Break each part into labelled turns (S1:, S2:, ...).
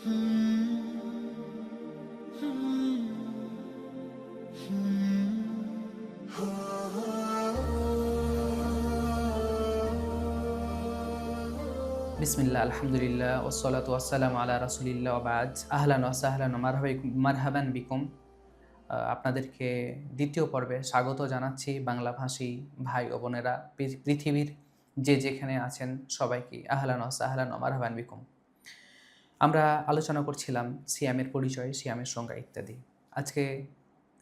S1: বিসমিল্লাহ, আলহামদুলিল্লাহ, ওয়াসসালাতু ওয়াসসালামু আলা রাসূলিল্লাহ ওয়া বা'দ। আহলান ওয়া সাহলান ওয়া মারহাবান বিকুম। আপনাদেরকে দ্বিতীয় পর্বে স্বাগত জানাচ্ছি। বাংলাভাষী ভাই ও বোনেরা, পৃথিবীর যে যেখানে আছেন সবাইকে আহলান ওয়া সাহলান ওয়া মারহাবান বিকুম। আমরা আলোচনা করছিলাম সিয়ামের পরিচয়, সিয়ামের সংজ্ঞা ইত্যাদি। আজকে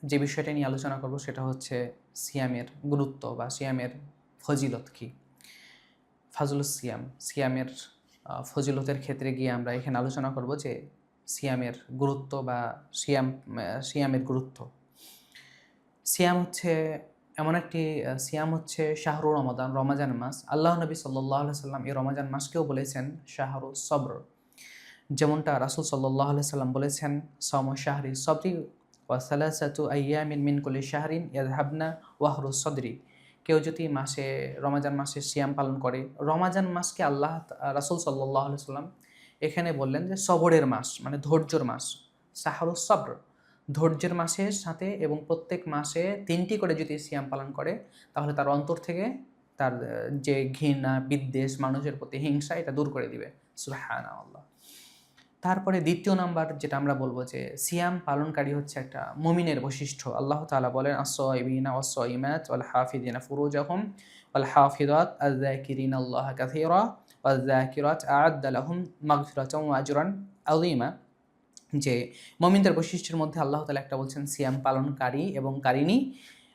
S1: যে বিষয়টা নিয়ে আলোচনা করব সেটা হচ্ছে সিয়ামের গুরুত্ব বা সিয়ামের ফজিলত কী। ফাজলুস সিয়াম, সিয়ামের ফজিলতের ক্ষেত্রে গিয়ে আমরা এখানে আলোচনা করব যে সিয়ামের গুরুত্ব বা সিয়ামের গুরুত্ব। সিয়াম হচ্ছে এমন একটি সিয়াম হচ্ছে শাহরু রমাদান, রমাজান মাস। আল্লাহ নবী সাল্লাল্লাহু আলাইহি সাল্লাম এই রমাজান মাসকেও বলেছেন শাহরু সবর। যেমনটা রাসূল সাল্লাল্লাহু আলাইহি সাল্লাম বলেছেন সাওমু শাহরি সবরি ওয়া সালাসাতু আইয়ামিন মিন কুল্লি শাহরিন ইয়াযহাবনা ওয়াহরু সদরি। কেউ যদি রমাজান মাসে সিয়াম পালন করে, রমাজান মাসকে রাসূল সাল্লাল্লাহু আলাইহি সাল্লাম এখানে বললেন যে সবরের মাস, মানে ধৈর্যের মাস। শাহরুস সবর, ধৈর্যের মাসের সাথে, এবং প্রত্যেক মাসে 3টি করে যদি সিয়াম পালন করে তাহলে তার অন্তর থেকে তার যে ঘৃণা, বিদ্বেষ, মানুষের প্রতি হিংসা, এটা দূর করে দিবে। সুবহানাল্লাহ। তারপরে দ্বিতীয় নাম্বার যেটা আমরা বলবো যে সিয়াম পালনকারী হচ্ছে একটা মুমিনের বৈশিষ্ট্য। আল্লাহ তাআলা বলেন আস-সাইমিনা ওয়াস-সাইমাত ওয়াল হাফিজিনা ফুরুজাহুম ওয়াল হাফিজাত আয-যাকিরিনা আল্লাহা কাসীরা ওয়ায-যাকিরাত আ'আদ্দা লাহুম মাগফিরাতাও ওয়া আজরান আযীমা। যে মুমিনদের বৈশিষ্ট্যের মধ্যে আল্লাহ তাআলা একটা বলছেন সিয়াম পালনকারী এবং কারিনী।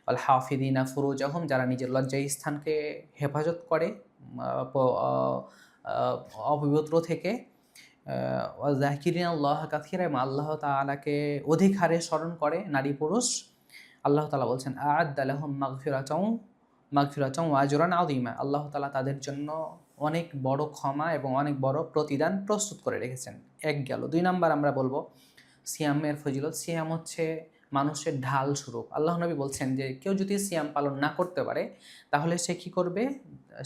S1: ওয়াল হাফিজিনা ফুরুজাহুম, যারা নিজের লজ্জায় স্থানকে হেফাজত করে অপবিত্র থেকে। ওয়াযাকিরিনা আল্লাহা কাসীরা, এবং আল্লাহ তাআলাকে অধিক হারে স্মরণ করে নারী পুরুষ। আল্লাহ তাআলা বলছেন আ'আদ্দা লাহুম মাগফিরাতাও ওয়া আজরান আযীমা। আল্লাহ তাআলা তাদের জন্য অনেক বড় ক্ষমা এবং অনেক বড় প্রতিদান প্রস্তুত করে রেখেছেন। এক গেল। 2 নাম্বার আমরা বলবো সিয়ামের ফজিলত। সিয়াম হচ্ছে মানুষের ঢাল স্বরূপ। আল্লাহ নবী বলছেন যে কেউ যদি সিয়াম পালন না করতে পারে তাহলে সে কি করবে?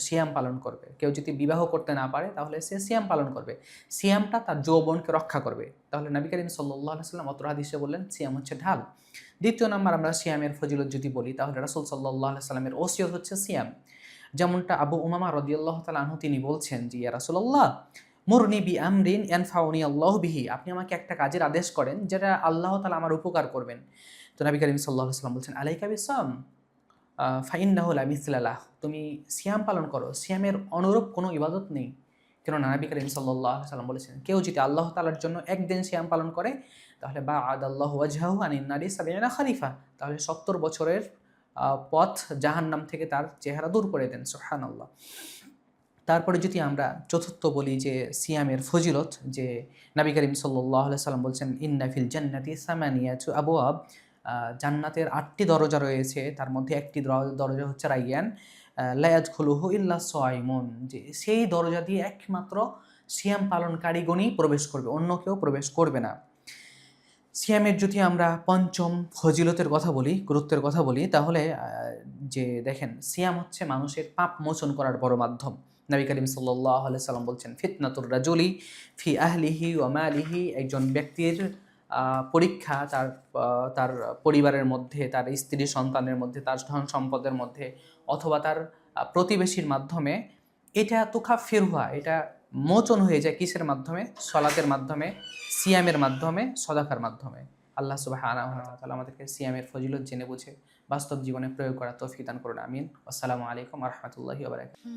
S1: সিয়াম পালন করবে। কেউ যদি বিবাহ করতে না পারে তাহলে সে সিয়াম পালন করবে। সিয়ামটা তার যৌবনকে রক্ষা করবে। তাহলে নবী করিম সাল্লাল্লাহু আলাইহি ওয়াসাল্লাম অত্র হাদিসে বললেন সিয়াম হচ্ছে ঢাল। দ্বিতীয় নাম্বার আমরা সিয়ামের ফজিলত যদি বলি তাহলে রাসূল সাল্লাল্লাহু আলাইহি ওয়াসাল্লামের ওসিয়ত হচ্ছে সিয়াম। যেমনটা আবু উমামা রাদিয়াল্লাহু তাআলা আনহু তিনি বলছেন যে ইয়া রাসূলুল্লাহ মুরনি বি আমরিন ইয়ানফাউনি আল্লাহু বিহি, আপনি আমাকে একটা কাজের আদেশ করেন যেটা আল্লাহ তাআলা আমার উপকার করবেন। তো নবী করিম সাল্লাল্লাহু আলাইহি ওয়াসাল্লাম বলছেন আলাইকা বিসসাম ফাইন্নাহু লা মিসলা লাহ, তুমি সিয়াম পালন করো, সিয়ামের অনুরূপ কোনো ইবাদত নেই। কেননা নবী করিম সাল্লাল্লাহু আলাইহি ওয়াসাল্লাম বলেছেন কেউ যদি আল্লাহ তাআলার জন্য একদিন সিয়াম পালন করে তাহলে বা'আদাল্লাহু ওয়াজহাহু আনিন নারি ৭০ খলিফা, তাহলে ৭০ বছরের পথ জাহান্নাম থেকে তার চেহারা দূর করে দেন। সুবহানাল্লাহ। তারপরে যদি আমরা চতুর্থ বলি যে সিয়ামের ফজিলত, যে নবী করিম সাল্লাল্লাহু আলাইহি সাল্লাম বলছেন ইন্না ফিল জান্নাতি সামানিয়াতু আবওয়াব, জান্নাতের 8টি দরজা রয়েছে, তার মধ্যে একটি দরজা হচ্ছে রাইয়ান, লা ইয়াদখুলুহু ইল্লা সাইমুন, যে সেই দরজা দিয়ে একমাত্র সিয়াম পালনকারীগণই প্রবেশ করবে, অন্য কেউ প্রবেশ করবে না। সিয়ামের যদি আমরা পঞ্চম ফজিলতের কথা বলি, গুরুত্বের কথা বলি, তাহলে যে দেখেন সিয়াম হচ্ছে মানুষের পাপ মোচন করার বড় মাধ্যম। নবী করিম সাল্লাল্লাহু আলাইহি সাল্লাম বলছেন ফিতনাতুর রাজুলি ফি আহলিহি ওয়া মালিহি, একজন ব্যক্তির পরীক্ষা তার পরিবারের মধ্যে, তার স্ত্রী সন্তানের মধ্যে, তার ধন সম্পদের মধ্যে, অথবা তার প্রতিবেশীর মাধ্যমে। এটা তুকাফিরুহা, এটা মোচন হয়ে যায় কিসের মাধ্যমে? সলাতের মাধ্যমে, সিয়ামের মাধ্যমে, সদাকার মাধ্যমে। আল্লাহ সুবহানাহু ওয়া তাআলা আমাদেরকে সিয়ামের ফজিলত জেনে বুঝে বাস্তব জীবনে প্রয়োগ করার তৌফিক দান করুন। আমিন। আসসালামু আলাইকুম ওয়া রাহমাতুল্লাহি ওয়া বারাকাতুহু।